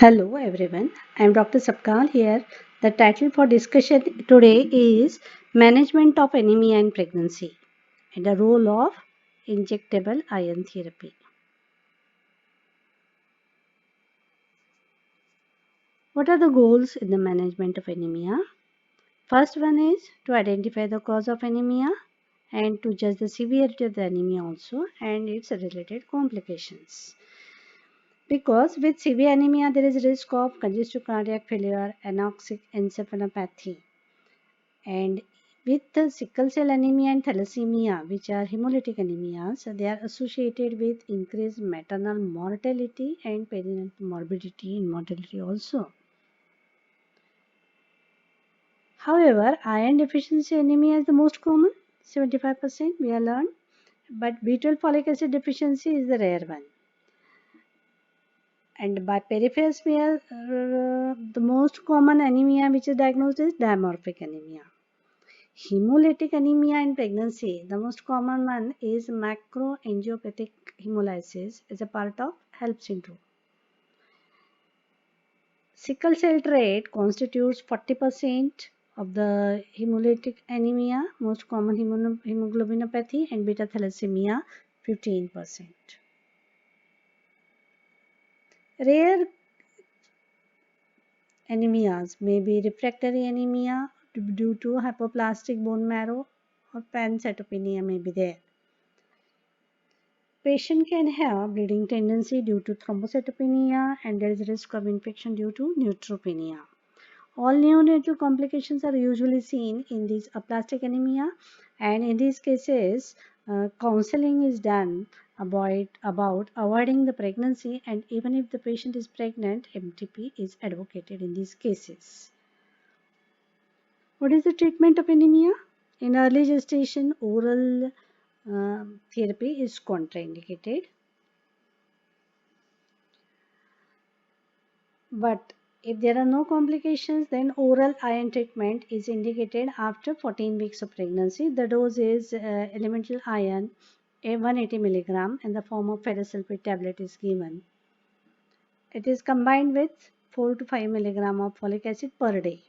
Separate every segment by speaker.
Speaker 1: Hello everyone, I am Dr. Sapkal here. The title for discussion today is Management of Anemia in Pregnancy and the role of injectable iron therapy. What are the goals in the management of anemia? First one is to identify the cause of anemia and to judge the severity of the anemia also and its related complications. Because with severe anemia there is risk of congestive cardiac failure, anoxic encephalopathy, and with the sickle cell anemia and thalassemia, which are hemolytic anemias, they are associated with increased maternal mortality and perinatal morbidity and mortality also. However, iron deficiency anemia is the most common, 75% we have learned, but B12 folic acid deficiency is the rare one. And by peripheral smear, the most common anemia which is diagnosed is dimorphic anemia. Hemolytic anemia in pregnancy, the most common one is macroangiopathic hemolysis as a part of HELP syndrome. Sickle cell trait constitutes 40% of the hemolytic anemia, most common hemoglobinopathy, and beta thalassemia 15%. Rare anemias may be refractory anemia due to hypoplastic bone marrow or pancytopenia may be there. Patient can have bleeding tendency due to thrombocytopenia and there is risk of infection due to neutropenia. All neonatal complications are usually seen in these aplastic anemia, and in these cases counseling is done about avoiding the pregnancy, and even if the patient is pregnant, MTP is advocated in these cases. What is the treatment of anemia? In early gestation, oral therapy is contraindicated. But if there are no complications, then oral iron treatment is indicated after 14 weeks of pregnancy. The dose is elemental iron, 180 milligram, in the form of ferrous sulfate tablet is given. It is combined with 4 to 5 milligram of folic acid per day.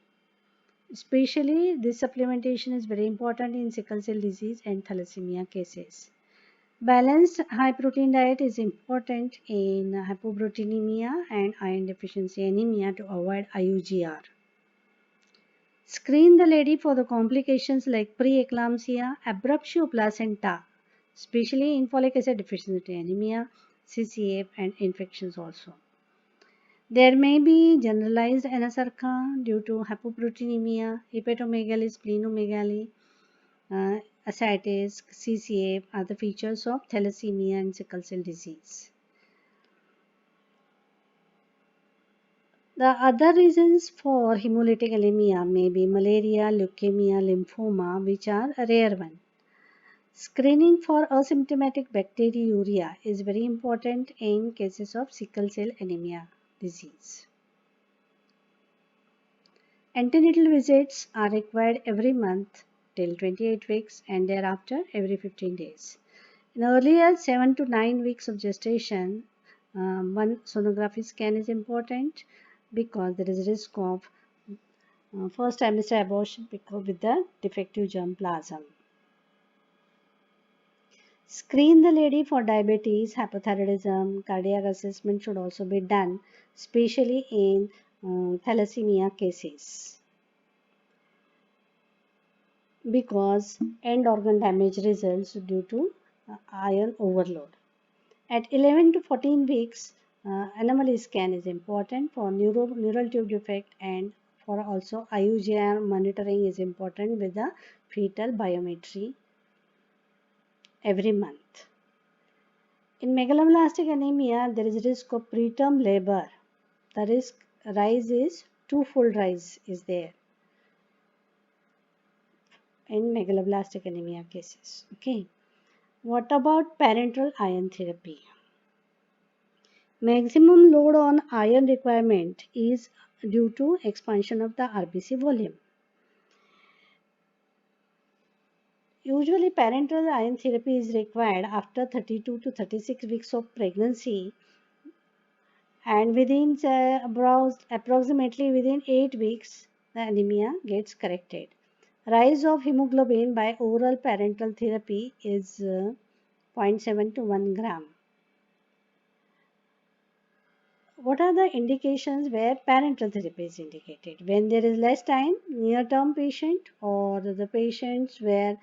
Speaker 1: Especially, this supplementation is very important in sickle cell disease and thalassemia cases. Balanced high protein diet is important in hypoproteinemia and iron deficiency anemia to avoid IUGR. Screen the lady for the complications like preeclampsia, abruptio placenta, especially in folic acid deficiency anemia, CCF, and infections also. There may be generalized anasarca due to hypoproteinemia, hepatomegaly, splenomegaly, ascites, CCF are the features of thalassemia and sickle cell disease. The other reasons for hemolytic anemia may be malaria, leukemia, lymphoma, which are a rare one. Screening for asymptomatic bacteriuria is very important in cases of sickle cell anemia disease. Antenatal visits are required every month till 28 weeks and thereafter every 15 days. In earlier 7 to 9 weeks of gestation, one sonography scan is important because there is risk of first trimester abortion because with the defective germplasm. Screen the lady for diabetes, hypothyroidism, cardiac assessment should also be done, especially in thalassemia cases, because end organ damage results due to iron overload. At 11 to 14 weeks, anomaly scan is important for neural tube defect, and for also IUGR monitoring is important with the fetal biometry every month. In megaloblastic anemia, there is risk of preterm labor. The risk rise is twofold rise is there in megaloblastic anemia cases. Okay. What about parenteral iron therapy? Maximum load on iron requirement is due to expansion of the RBC volume. Usually parenteral iron therapy is required after 32 to 36 weeks of pregnancy, and within approximately within 8 weeks, the anemia gets corrected. Rise of hemoglobin by oral parenteral therapy is zero point 0.7 to 1 gram. What are the indications where parenteral therapy is indicated? When there is less time, near-term patient, or the patients where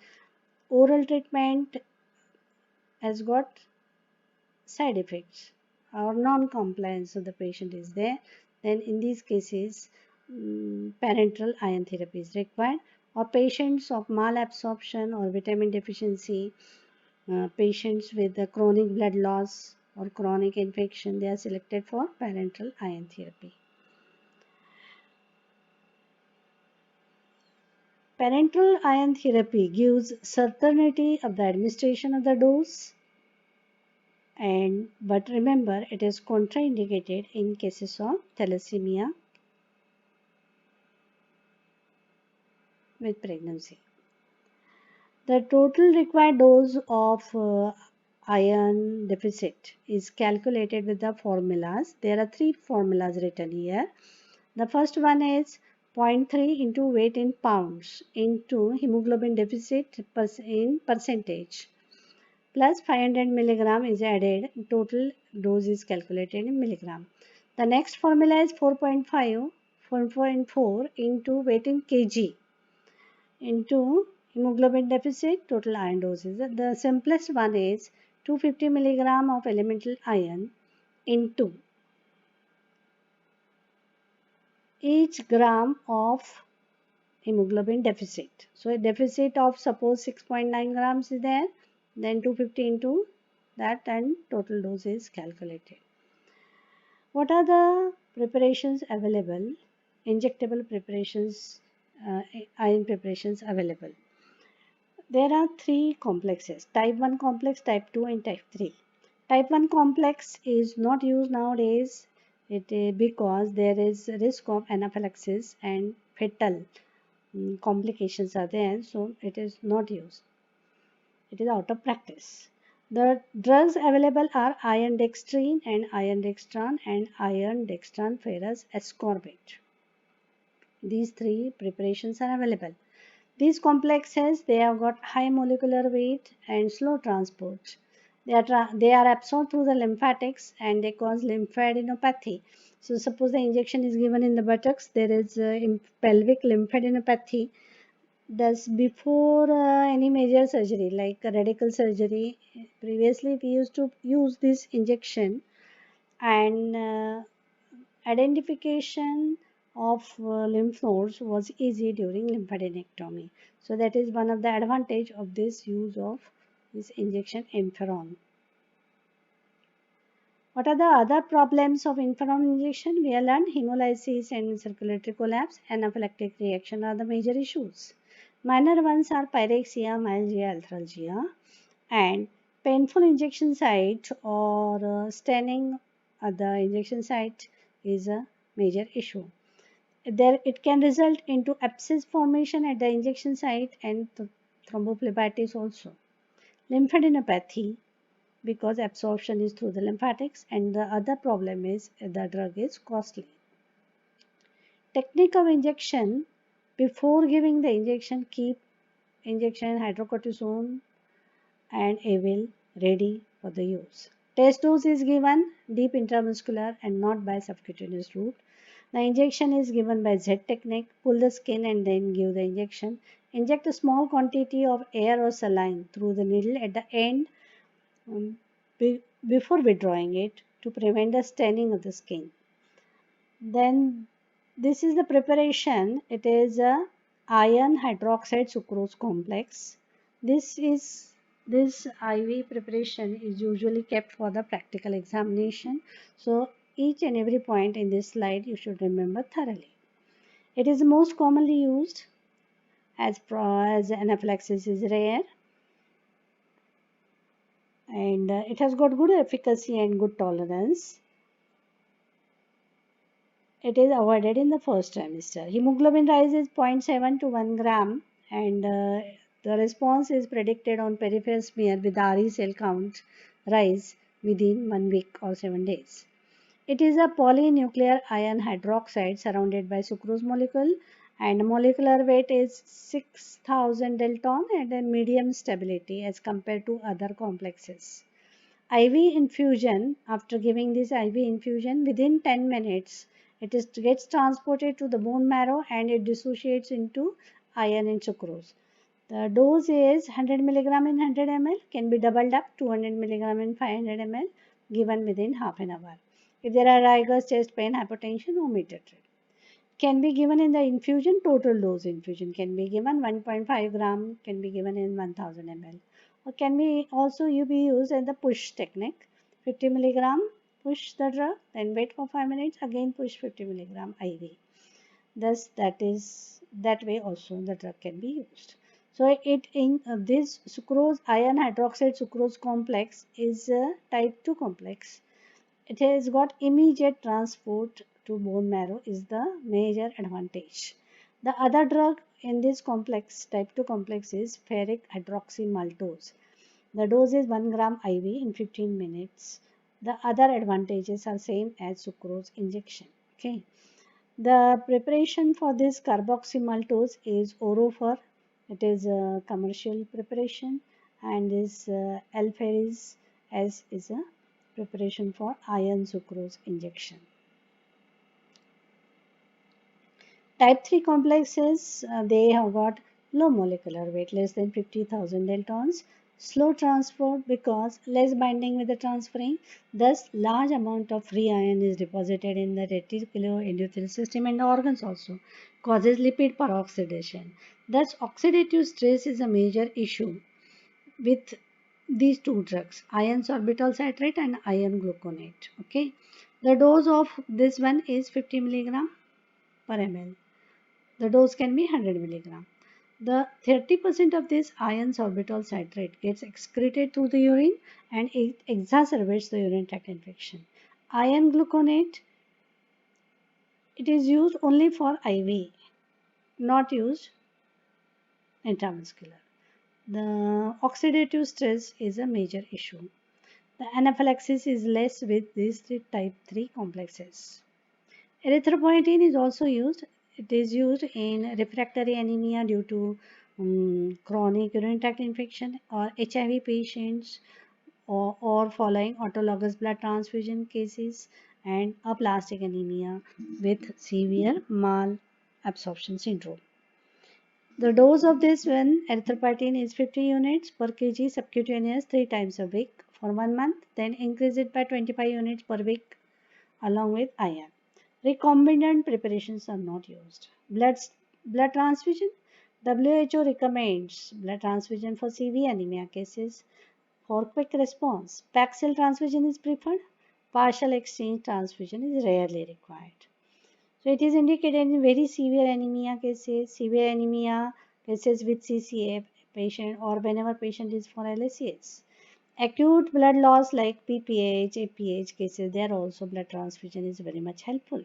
Speaker 1: oral treatment has got side effects or non-compliance of the patient is there, then in these cases parenteral iron therapy is required. Or patients of malabsorption or vitamin deficiency, patients with the chronic blood loss or chronic infection, they are selected for parenteral iron therapy. Parenteral iron therapy gives certainty of the administration of the dose, and but remember it is contraindicated in cases of thalassemia with pregnancy. The total required dose of iron deficit is calculated with the formulas. There are three formulas written here. The first one is zero point 0.3 into weight in pounds into hemoglobin deficit in percentage plus 500 milligram is added. Total dose is calculated in milligram. The next formula is 4.5 4.4 into weight in kg into hemoglobin deficit total iron doses. The simplest one is 250 milligram of elemental iron into each gram of hemoglobin deficit. So a deficit of suppose 6.9 grams is there, then 250 into that and total dose is calculated. What are the preparations available? Injectable preparations, iron preparations available. There are three complexes: type 1 complex, type 2, and type 3. Type 1 complex is not used nowadays because there is risk of anaphylaxis and fatal complications are there, so it is not used. It is out of practice. The drugs available are iron dextrine and iron dextran and iron dextran ferrous ascorbate. These three preparations are available. These complexes, they have got high molecular weight and slow transport. They are absorbed through the lymphatics and they cause lymphadenopathy. So suppose the injection is given in the buttocks, there is pelvic lymphadenopathy. Thus, before any major surgery like a radical surgery, previously we used to use this injection, and identification of lymph nodes was easy during lymphadenectomy. So that is one of the advantage of this use of this injection interferon. What are the other problems of interferon injection? We have learned hemolysis and circulatory collapse, anaphylactic reaction are the major issues. Minor ones are pyrexia, myalgia, arthralgia, and painful injection site or staining at the injection site is a major issue. There, it can result into abscess formation at the injection site and thrombophlebitis also. Lymphadenopathy, because absorption is through the lymphatics, and the other problem is the drug is costly. Technique of injection: before giving the injection, keep injection hydrocortisone and Avil ready for the use. Test dose is given deep intramuscular and not by subcutaneous route. The injection is given by Z technique. Pull the skin and then give the injection. Inject a small quantity of air or saline through the needle at the end um, before withdrawing it to prevent the staining of the skin. Then this is the preparation. It is a iron hydroxide sucrose complex. This IV preparation is usually kept for the practical examination. So each and every point in this slide you should remember thoroughly. It is most commonly used as anaphylaxis is rare, and it has got good efficacy and good tolerance. It is avoided in the first trimester. Hemoglobin rise is 0.7 to 1 gram, and the response is predicted on peripheral smear with RE cell count rise within 1 week or 7 days. It is a polynuclear iron hydroxide surrounded by sucrose molecule, and molecular weight is 6000 Dalton and a medium stability as compared to other complexes. IV infusion, after giving this IV infusion within 10 minutes, gets transported to the bone marrow and it dissociates into iron and sucrose. The dose is 100 milligram in 100 ml, can be doubled up 200 milligram in 500 ml, given within half an hour. If there are rigors, chest pain, hypertension, omit it. Can be given in the infusion, total dose infusion can be given 1.5 gram, can be given in 1000 ml. Or can be also you be used in the push technique, 50 milligram, push the drug, then wait for 5 minutes, again push 50 milligram IV. Thus, that way also the drug can be used. So it in this sucrose iron hydroxide sucrose complex is a type 2 complex. It has got immediate transport to bone marrow is the major advantage. The other drug in this complex, type 2 complex, is ferric hydroxymaltose. The dose is 1 gram IV in 15 minutes. The other advantages are same as sucrose injection. Okay. The preparation for this carboxymaltose is Orofer. It is a commercial preparation, and this Alferis as is a preparation for iron sucrose injection. Type 3 complexes, they have got low molecular weight, less than 50,000 Daltons, slow transport because less binding with the transferrin, thus large amount of free iron is deposited in the reticuloendothelial system and organs also, causes lipid peroxidation. Thus oxidative stress is a major issue with these two drugs, iron sorbitol citrate and iron gluconate. Okay, the dose of this one is 50 milligram per ml. The dose can be 100 milligram. The 30% of this iron sorbitol citrate gets excreted through the urine and it exacerbates the urinary tract infection. Iron gluconate, it is used only for IV, not used intramuscular. The oxidative stress is a major issue. The anaphylaxis is less with these type 3 complexes. Erythropoietin is also used. It is used in refractory anemia due to chronic urinary tract infection or HIV patients or following autologous blood transfusion cases and aplastic anemia with severe malabsorption syndrome. The dose of this when erythropoietin is 50 units per kg subcutaneous 3 times a week for 1 month, then increase it by 25 units per week along with iron. Recombinant preparations are not used. Blood transfusion. WHO recommends blood transfusion for severe anemia cases for quick response. Packed cell transfusion is preferred. Partial exchange transfusion is rarely required. So it is indicated in very severe anemia cases with CCA patient or whenever patient is for LSCS. Acute blood loss like PPH, APH cases, there also blood transfusion is very much helpful.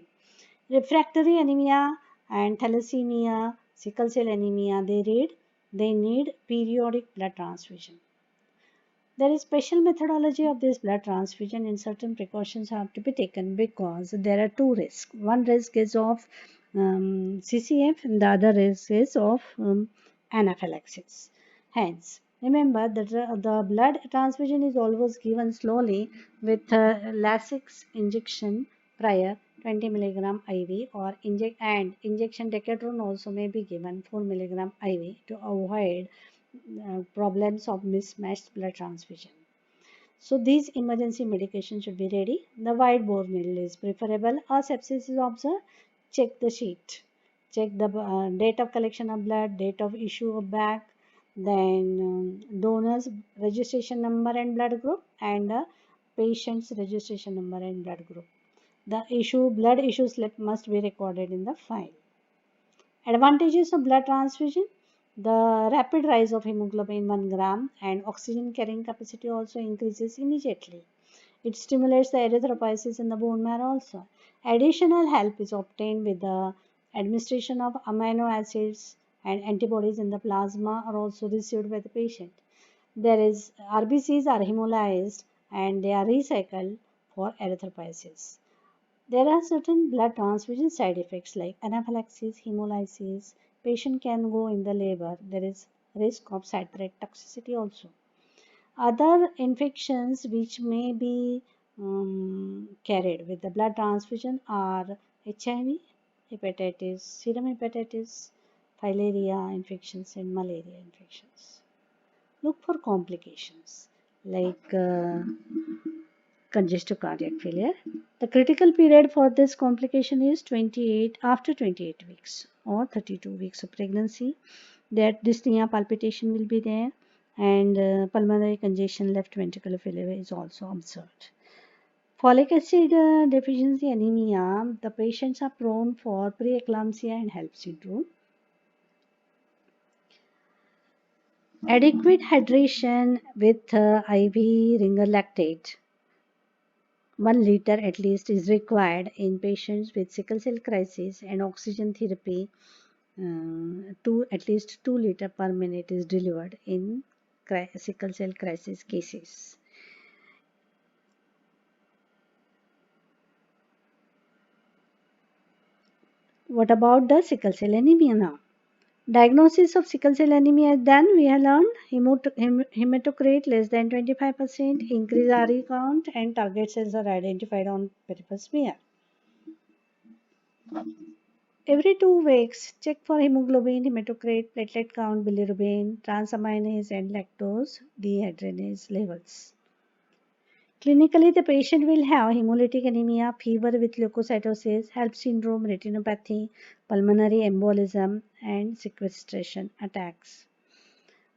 Speaker 1: Refractory anemia and thalassemia, sickle cell anemia, they need periodic blood transfusion. There is special methodology of this blood transfusion and certain precautions have to be taken because there are two risks. One risk is of CCF and the other risk is of anaphylaxis. Hence, remember that the blood transfusion is always given slowly with Lasix injection prior 20 milligram IV or injection decadron also may be given 4 milligram IV to avoid problems of mismatched blood transfusion. So these emergency medications should be ready. The white bore needle is preferable. Or sepsis is observed, check the sheet. Check the date of collection of blood, date of issue of bag, then donors registration number and blood group, and patient's registration number and blood group. The blood issue slip must be recorded in the file. Advantages of blood transfusion. The rapid rise of hemoglobin 1 gram and oxygen carrying capacity also increases immediately. It stimulates the erythropoiesis in the bone marrow also. Additional help is obtained with the administration of amino acids and antibodies in the plasma are also received by the patient. There is RBCs are hemolyzed and they are recycled for erythropoiesis. There are certain blood transfusion side effects like anaphylaxis, hemolysis. Patient can go in the labor. There is risk of citrate toxicity also. Other infections which may be carried with the blood transfusion are HIV, hepatitis, serum hepatitis, filaria infections, and malaria infections. Look for complications like congestive cardiac failure. The critical period for this complication is 28 after 28 weeks or 32 weeks of pregnancy. That dyspnea palpitation will be there, and pulmonary congestion left ventricular failure is also observed. Folic acid deficiency anemia, the patients are prone for preeclampsia and HELLP syndrome. Adequate hydration with IV ringer lactate 1 liter at least is required in patients with sickle cell crisis, and oxygen therapy at least 2 liter per minute is delivered in sickle cell crisis cases. What about the sickle cell anemia now? Diagnosis of sickle cell anemia is done. We have learned hematocrit less than 25%, increase RE count, and target cells are identified on peripheral smear. Every 2 weeks, check for hemoglobin, hematocrit, platelet count, bilirubin, transaminase, and lactose dehydrogenase levels. Clinically, the patient will have hemolytic anemia, fever with leukocytosis, HELLP syndrome, retinopathy, pulmonary embolism, and sequestration attacks.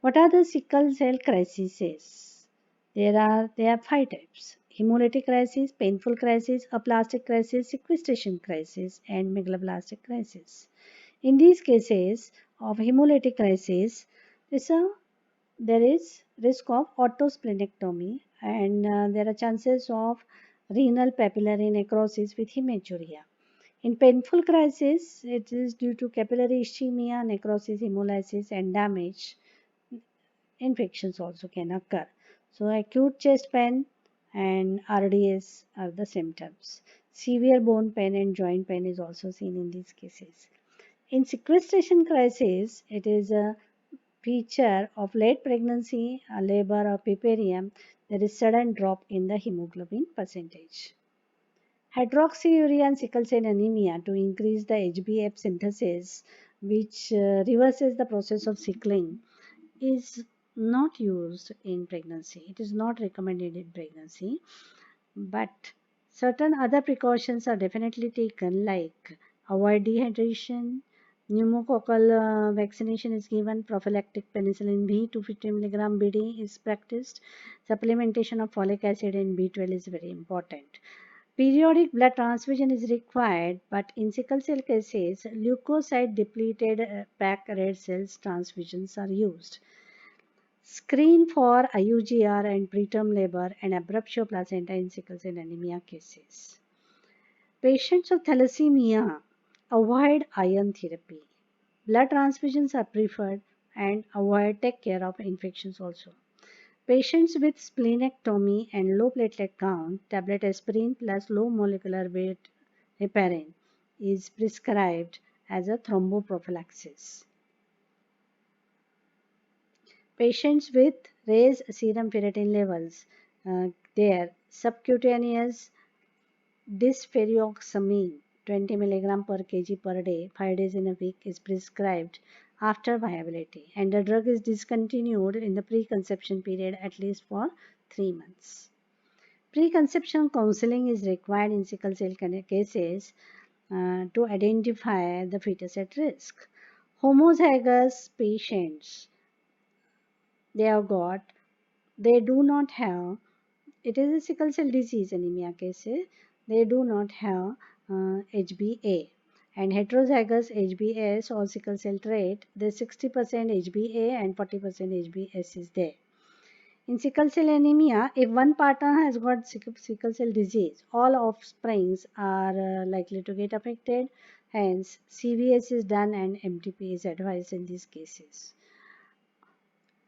Speaker 1: What are the sickle cell crises? There are 5 types: hemolytic crisis, painful crisis, aplastic crisis, sequestration crisis, and megaloblastic crisis. In these cases of hemolytic crisis, there's a, there is risk of autosplenectomy, and there are chances of renal papillary necrosis with hematuria. In painful crisis, it is due to capillary ischemia, necrosis, hemolysis, and damage. Infections also can occur. So, acute chest pain and RDS are the symptoms. Severe bone pain and joint pain is also seen in these cases. In sequestration crisis, it is a feature of late pregnancy, labor, or puerperium. There is sudden drop in the hemoglobin percentage. Hydroxyurea and sickle cell anemia to increase the HbF synthesis, which reverses the process of sickling, is not used in pregnancy. It is not recommended in pregnancy, but certain other precautions are definitely taken, like avoid dehydration, pneumococcal vaccination is given, prophylactic penicillin B 250 mg BD is practiced, supplementation of folic acid and B12 is very important. Periodic blood transfusion is required, but in sickle cell cases, leukocyte depleted packed red cells transfusions are used. Screen for IUGR and preterm labor and abruptio placenta in sickle cell anemia cases. Patients of thalassemia avoid iron therapy. Blood transfusions are preferred, and take care of infections also. Patients with splenectomy and low platelet count, tablet aspirin plus low molecular weight heparin is prescribed as a thromboprophylaxis. Patients with raised serum ferritin levels, their subcutaneous dysferrioxamine 20 mg per kg per day, 5 days in a week is prescribed after viability, and the drug is discontinued in the preconception period at least for 3 months. Preconception counseling is required in sickle cell cases to identify the fetus at risk. Homozygous patients, they have got, they do not have, it is a sickle cell disease anemia cases, they do not have HbA. And heterozygous HbS or sickle cell trait, there's 60% HbA and 40% HbS is there. In sickle cell anemia, if one partner has got sickle cell disease, all offsprings are likely to get affected. Hence, CVS is done and MTP is advised in these cases.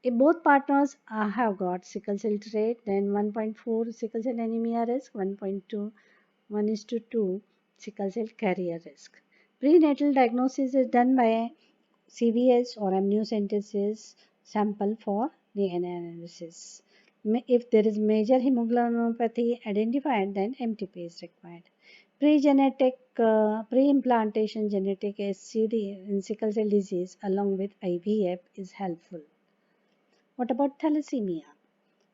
Speaker 1: If both partners have got sickle cell trait, then 1.4 sickle cell anemia risk, 1.2, 1 is to 2 sickle cell carrier risk. Prenatal diagnosis is done by CVS or amniocentesis sample for DNA analysis. If there is major hemoglobinopathy identified, then MTP is required. Pre-implantation genetic SCD in sickle cell disease along with IVF is helpful. What about thalassemia?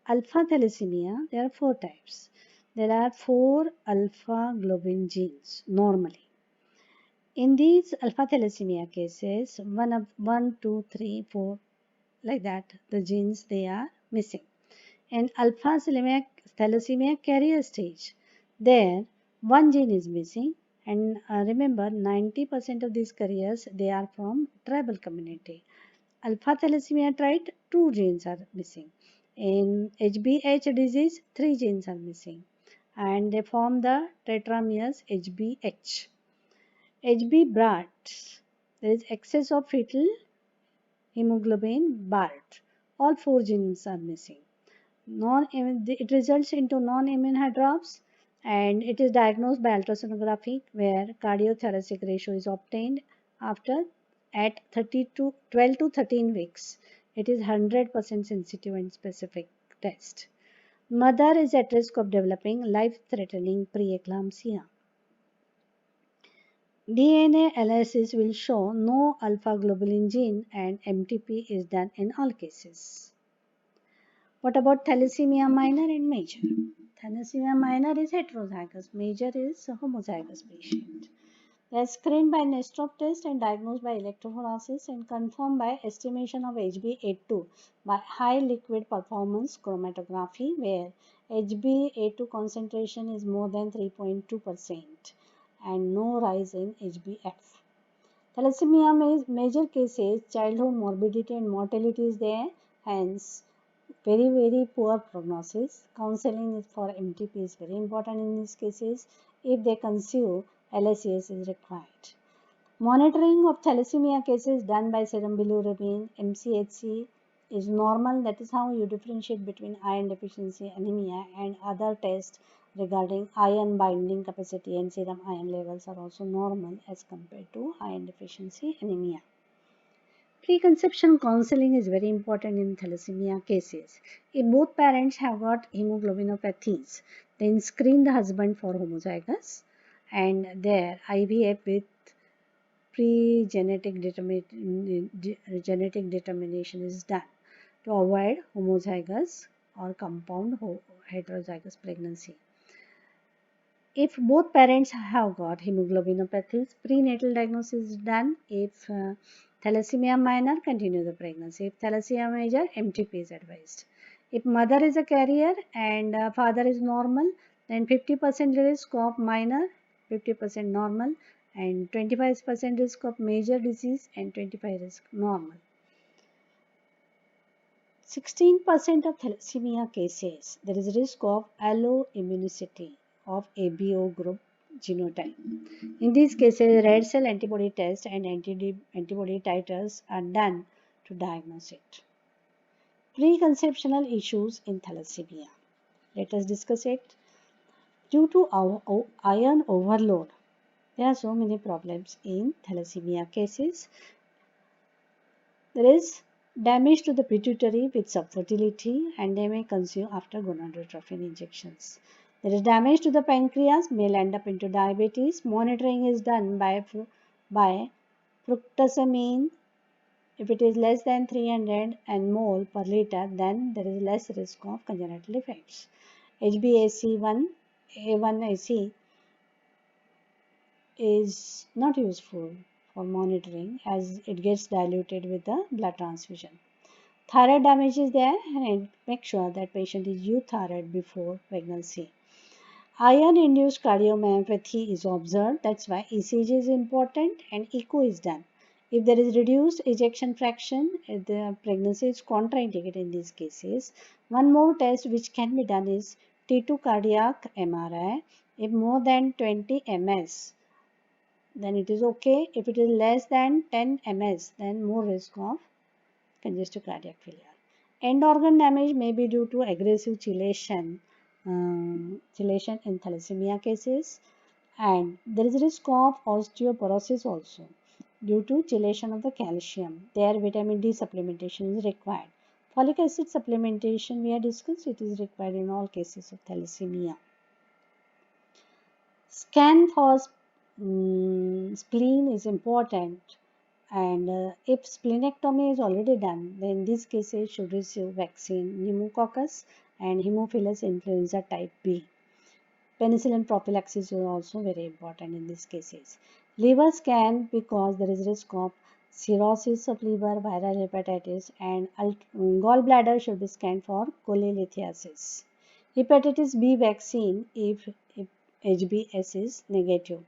Speaker 1: Alpha thalassemia, there are four types. There are four alpha globin genes normally. In these alpha thalassemia cases, 1, 2, 3, 4, like that, the genes they are missing. In alpha thalassemia carrier stage, there one gene is missing, and remember 90% of these carriers they are from tribal community. Alpha thalassemia trait, two genes are missing. In HBH disease, three genes are missing, and they form the tetramerase HBH. HB BRAT, there is excess of fetal hemoglobin BART. All four genes are missing. It results into non-immune hydrops, and it is diagnosed by ultrasonography where cardiothoracic ratio is obtained after at 12 to 13 weeks. It is 100% sensitive and specific test. Mother is at risk of developing life-threatening preeclampsia. DNA analysis will show no alpha globulin gene and MTP is done in all cases. What about thalassemia minor and major? Thalassemia minor is heterozygous, major is a homozygous patient. They are screened by Nestrov test and diagnosed by electrophoresis and confirmed by estimation of HbA2 by high liquid performance chromatography where HbA2 concentration is more than 3.2% and no rise in HbF. Thalassemia major cases, childhood morbidity and mortality is there, hence very poor prognosis. Counseling for MTP is very important in these cases. If they conceive, LSES is required. Monitoring of thalassemia cases done by serum bilirubin, MCHC is normal. That is how you differentiate between iron deficiency anemia, and other tests regarding iron binding capacity and serum iron levels are also normal as compared to iron deficiency anemia. Preconception counseling is very important in thalassemia cases. If both parents have got hemoglobinopathies, then screen the husband for homozygous and their IVF with genetic determination is done to avoid homozygous or compound heterozygous pregnancy. If both parents have got hemoglobinopathies, prenatal diagnosis is done. If thalassemia minor, continue the pregnancy. If thalassemia major, MTP is advised. If mother is a carrier and father is normal, then 50% risk of minor, 50% normal, and 25% risk of major disease and 25% risk normal. 16% of thalassemia cases, there is risk of alloimmunity of ABO group genotype. In these cases, red cell antibody test and antibody titers are done to diagnose it. Preconceptional issues in thalassemia. Let us discuss it. Due to iron overload, there are so many problems in thalassemia cases. There is damage to the pituitary with subfertility and they may conceive after gonadotropin injections. There is damage to the pancreas, may end up into diabetes. Monitoring is done by fructosamine. If it is less than 300 mol per liter, then there is less risk of congenital effects. HbA1c A1AC is not useful for monitoring as it gets diluted with the blood transfusion. Thyroid damage is there and make sure that patient is euthyroid before pregnancy. Iron-induced cardiomyopathy is observed. That's why ECG is important and echo is done. If there is reduced ejection fraction, the pregnancy is contraindicated in these cases. One more test which can be done is T2 cardiac MRI. If more than 20 ms, then it is okay. If it is less than 10 ms, then more risk of congestive cardiac failure. End organ damage may be due to aggressive chelation in thalassemia cases. And there is a risk of osteoporosis also due to chelation of the calcium. There, vitamin D supplementation is required. Folic acid supplementation we have discussed, it is required in all cases of thalassemia. Scan for spleen is important, and if splenectomy is already done, then these cases should receive vaccine pneumococcus and Haemophilus influenza type B. Penicillin prophylaxis is also very important in these cases. Liver scan, because there is risk of cirrhosis of liver, viral hepatitis, and gallbladder should be scanned for cholelithiasis. Hepatitis B vaccine if HBs is negative.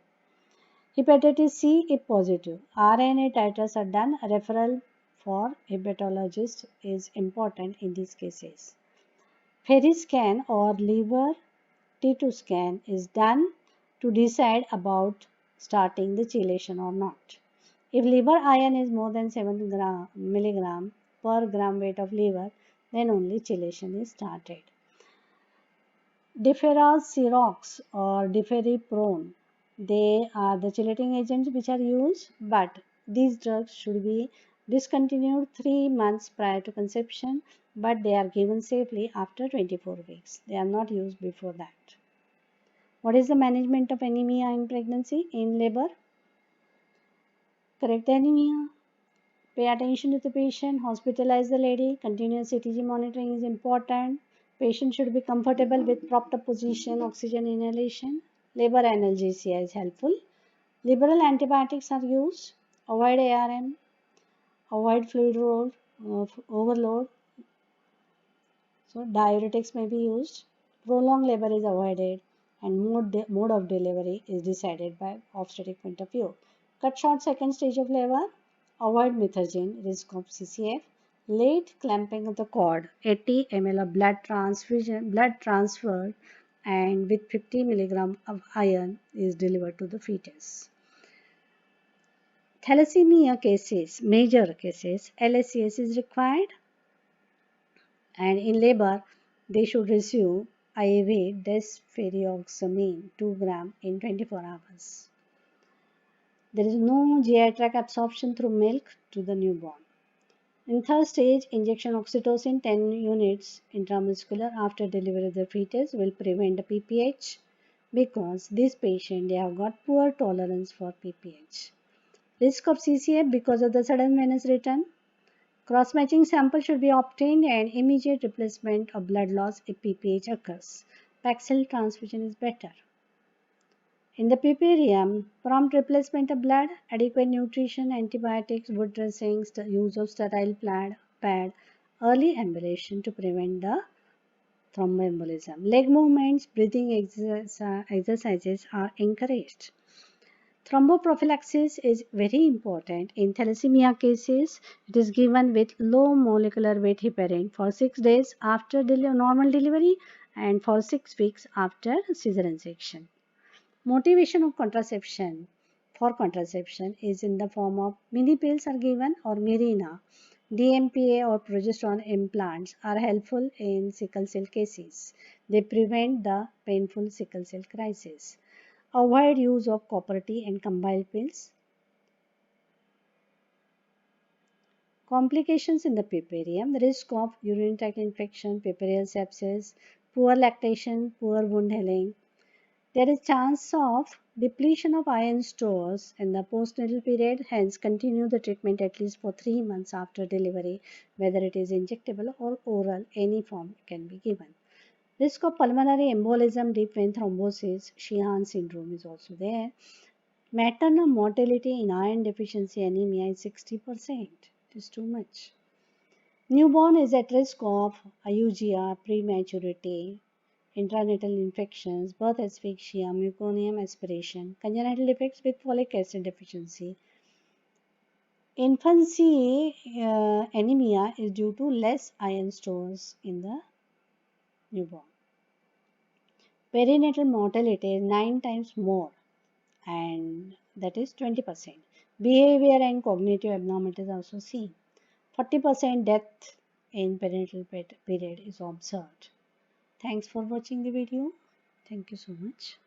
Speaker 1: Hepatitis C if positive. RNA titers are done. A referral for hepatologist is important in these cases. Periscan or liver T2 scan is done to decide about starting the chelation or not. If liver iron is more than 7 milligram per gram weight of liver, then only chelation is started. Deferaz or deferiprone, they are the chelating agents which are used, but these drugs should be discontinued 3 months prior to conception, but they are given safely after 24 weeks. They are not used before that. What is the management of anemia in pregnancy, in labor? Correct the anemia. Pay attention to the patient. Hospitalize the lady. Continuous CTG monitoring is important. Patient should be comfortable with proper position, oxygen inhalation. Labor analgesia is helpful. Liberal antibiotics are used. Avoid ARM. Avoid overload. So diuretics may be used. Prolonged labor is avoided, and mode of delivery is decided by obstetric point of view. Cut short second stage of labor. Avoid methergine, risk of CCF. Late clamping of the cord. 80 ml of blood transferred, and with 50 milligram of iron is delivered to the fetus. Thalassemia cases, major cases, LSCS is required, and in labor they should receive IV desferrioxamine 2 gram in 24 hours. There is no GI tract absorption through milk to the newborn. In third stage, injection oxytocin 10 units intramuscular after delivery of the fetus will prevent the PPH, because this patient, they have got poor tolerance for PPH. Risk of CCF because of the sudden venous return. Cross-matching sample should be obtained and immediate replacement of blood loss if PPH occurs. Paxil transfusion is better. In the puparium, prompt replacement of blood, adequate nutrition, antibiotics, wood dressings, the use of sterile pad, early ambulation to prevent the thromboembolism. Leg movements, breathing exercises are encouraged. Thromboprophylaxis is very important. In thalassemia cases, it is given with low molecular weight heparin for 6 days after normal delivery and for 6 weeks after cesarean section. Motivation of contraception for contraception is in the form of mini pills are given, or Mirena. DMPA or progesterone implants are helpful in sickle cell cases. They prevent the painful sickle cell crisis. Avoid use of copper tea and combined pills. Complications in the puparium, the risk of urinary tract infection, puparial sepsis, poor lactation, poor wound healing. There is chance of depletion of iron stores in the postnatal period, hence continue the treatment at least for 3 months after delivery, whether it is injectable or oral, any form can be given. Risk of pulmonary embolism, deep vein thrombosis, Sheehan syndrome is also there. Maternal mortality in iron deficiency anemia is 60%. It is too much. Newborn is at risk of IUGR, prematurity, intranatal infections, birth asphyxia, meconium aspiration, congenital defects with folic acid deficiency. Infancy anemia is due to less iron stores in the newborn. Perinatal mortality is 9 times more, and that is 20%. Behavior and cognitive abnormalities are also seen. 40% death in perinatal period is observed. Thanks for watching the video. Thank you so much.